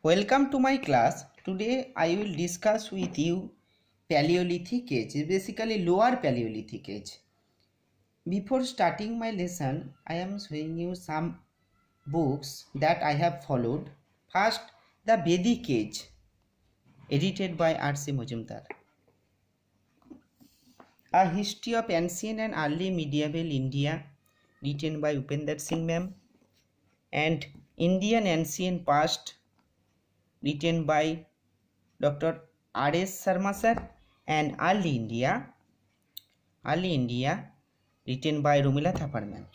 Welcome to my class. Today I will discuss with you Paleolithic age, basically lower Paleolithic age. Before starting my lesson, I am showing you some books that I have followed. First, The Vedic Age, edited by R.C. Majumdar. A History of Ancient and Early Medieval India, written by Upendra Singh Ma'am. And Indian Ancient Past, written by Dr. R.S. Sharma sir, and Early India, written by Rumila Thapar ma'am.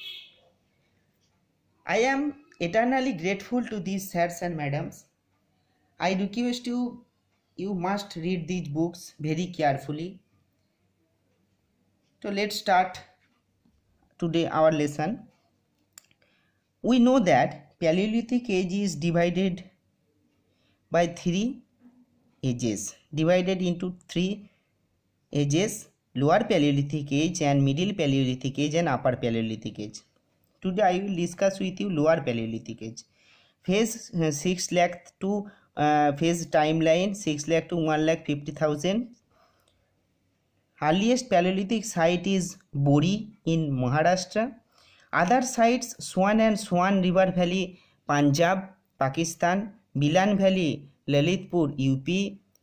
I am eternally grateful to these sirs and madams. I request you must read these books very carefully. So let's start today our lesson. We know that Paleolithic age is divided by three ages, divided into three ages: Lower Paleolithic age and Middle Paleolithic age and Upper Paleolithic age. Today I will discuss with you Lower Paleolithic age. Phase 6 lakh to phase timeline 6 lakh to 1,50,000. Earliest Paleolithic site is Bori in Maharashtra. Other sites: Swan and Swan River Valley, Punjab, Pakistan; Bilan Valley, Lalitpur, UP;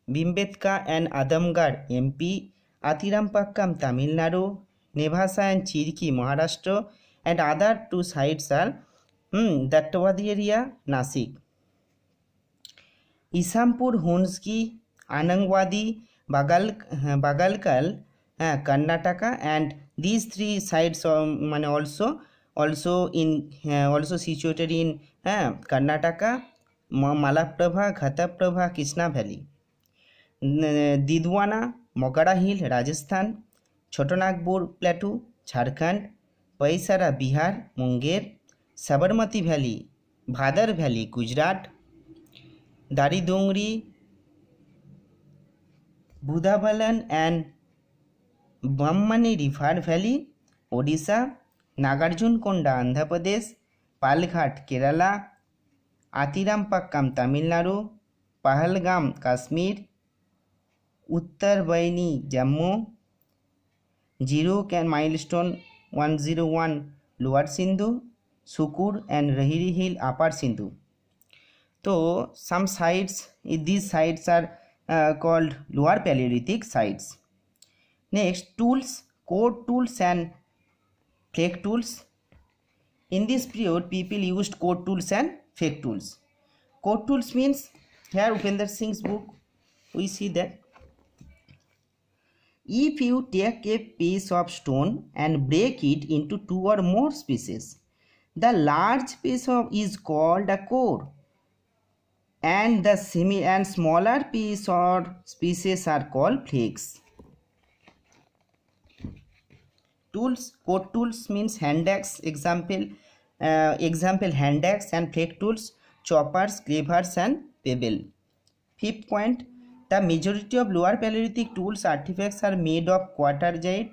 Bhimbetka and Adamgarh, MP; Atirampakkam, Tamil Nadu; Nevasa and Chirki, Maharashtra; and other two sites are Dattawadi area, Nasik; Isampur, Hunsgi, Anangwadi, Bagalkal, Karnataka, and these three sites also situated in Karnataka, Malaprabha, Ghataprabha, Krishna Valley; Didwana, Mogara Hill, Rajasthan; Chotanagpur Plateau, Jharkhand; Paisara, Bihar, Munger; Sabarmati Valley, Bhadar Valley, Gujarat; Daridongri, Budhabalan and Bammani River Valley, Odisha; Nagarjunkonda, Andhra Pradesh; Palghat, Kerala; Atirampakkam, Tamil Nadu; Pahalgam, Kashmir; Uttar Baini, Jammu; Zero Milestone 101, Lower Sindhu; Sukur and Rahiri Hill, Upper Sindhu. So some sites, these sites are called Lower Paleolithic sites. Next, tools, core tools and flake tools. In this period, people used core tools and flake tools. Core tools means, here Upendra Singh's book, we see that if you take a piece of stone and break it into two or more pieces, the large piece is called a core, and the smaller piece or pieces are called flakes. Tools, core tools means hand axe, example hand axe, and flake tools, choppers, cleavers and pebble. Fifth point, the majority of Lower Paleolithic tools artifacts are made of quartzite.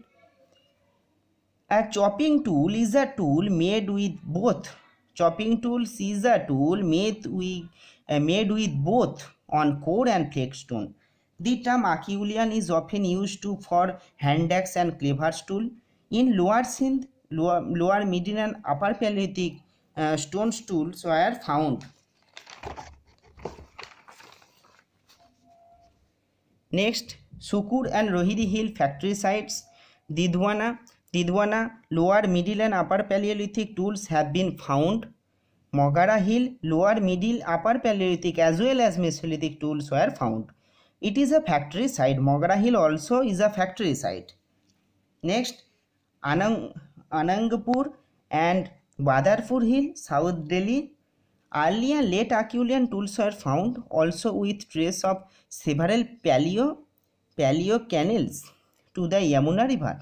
A chopping tool is a tool made with both. Chopping tools is a tool made with both on core and flake stone. The term Acheulean is often used for hand axe and cleavers tool. In Lower Sindh, Lower Middle and Upper Paleolithic stone tools were found. Next, Sukur and Rohiri Hill factory sites. Didwana, Lower Middle and Upper Paleolithic tools have been found. Mogara Hill, Lower Middle, Upper Paleolithic as well as Mesolithic tools were found. It is a factory site. Mogara Hill also is a factory site. Next, Anangpur and Badarpur Hill, South Delhi. Early and late Acheulean tools were found, also with trace of several paleo canals to the Yamuna River.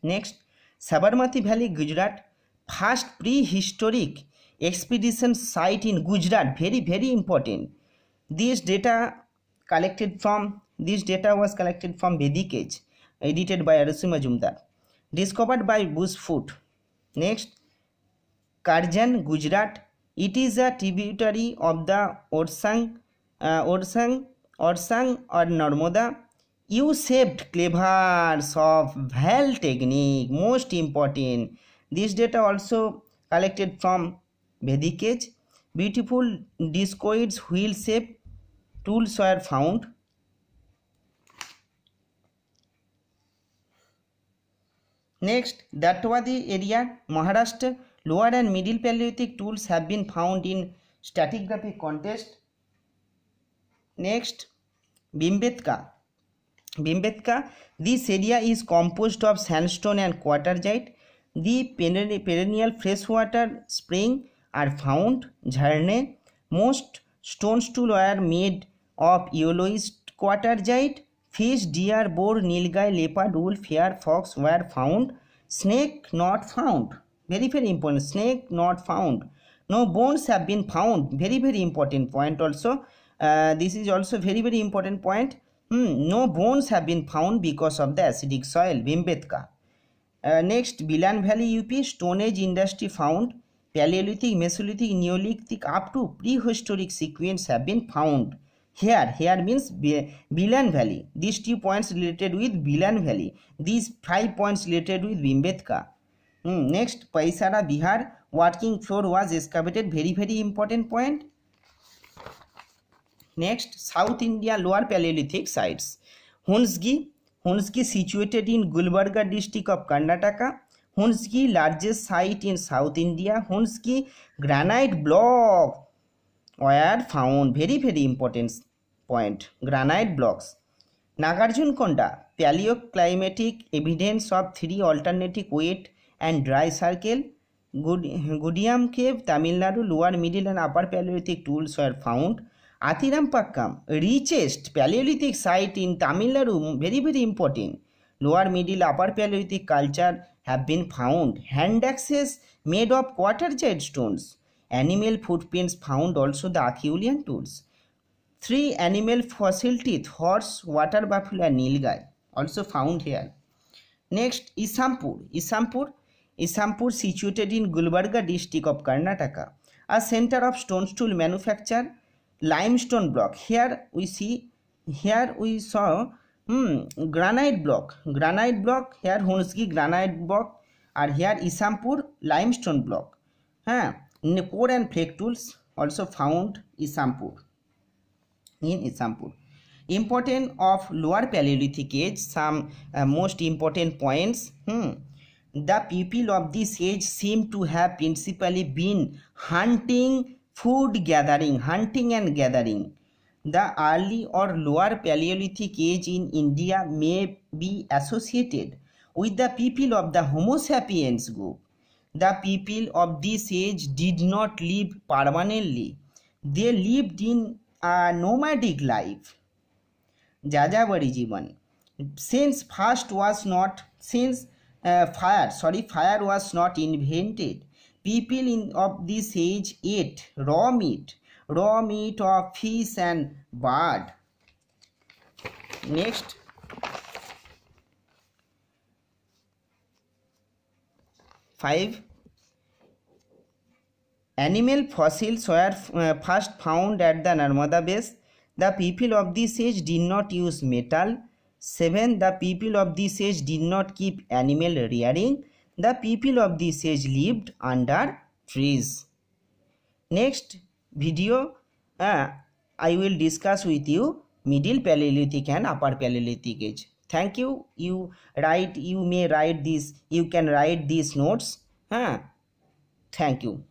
Next, Sabarmati Valley, Gujarat. First prehistoric expedition site in Gujarat, very important. This data was collected from Vedic Age, edited by R.C. Majumdar, discovered by Bushfoot. Next, Karjan, Gujarat. It is a tributary of the Orsang or Narmada. U-shaped clavers of Val technique, most important. This data also collected from Vedic age. Beautiful discoid wheel-shaped tools were found. Next, Datwadi area, Maharashtra, lower and middle Paleolithic tools have been found in stratigraphic context. Next, Bhimbetka. This area is composed of sandstone and quartzite. The perennial freshwater spring are found. Jharne. Most stone tools were made of yellowish quartzite. Fish, deer, boar, nilgai, leopard, wolf, hare, fox were found. Snake not found. Very important. Snake not found. No bones have been found. Very important point also. This is also very important point. No bones have been found because of the acidic soil. Bhimbetka. Next, Bilan Valley UP, Stone Age industry found. Paleolithic, Mesolithic, Neolithic up to prehistoric sequence have been found. Here means Bilan Valley. These 2 points related with Bilan Valley. These 5 points related with Bhimbetka. Next, Paisara, Bihar, working floor was excavated. Very important point. Next, South India lower Paleolithic sites. Hunsgi situated in Gulbarga district of Karnataka. Hunsgi, largest site in South India. Hunsgi granite block were found. Very important point. Granite blocks. Nagarjunkonda, paleoclimatic evidence of 3 alternative wet and dry circle. Gudiam cave, Tamil Nadu, lower, middle and upper Paleolithic tools were found. Athirampakkam, richest Paleolithic site in Tamil Nadu, very important. Lower, middle, upper Paleolithic culture have been found. Hand axes made of quartzite stones. Animal footprints found, also the Acheulean tools. 3 animal fossil teeth, horse, water buffalo and nilgai, also found here. Next, Isampur situated in Gulbarga district of Karnataka, a center of stone tool manufacture. Limestone block. Here we saw granite block. Here Hunsgi granite block, and here Isampur limestone block. Core and flake tools also found in Isampur. Important of lower Paleolithic age. Some most important points. The people of this age seem to have principally been hunting and gathering. The early or lower Paleolithic age in India may be associated with the people of the Homo sapiens group. The people of this age did not live permanently. They lived in a nomadic life. Jajabari Jivan. Since fire was not invented, people of this age ate raw meat of fish and bird. Next, five. Animal fossils were first found at the Narmada base. The people of this age did not use metal. 7. The people of this age did not keep animal rearing. The people of this age lived under trees. Next video, I will discuss with you Middle Paleolithic and Upper Paleolithic age. Thank you. You can write these notes. Thank you.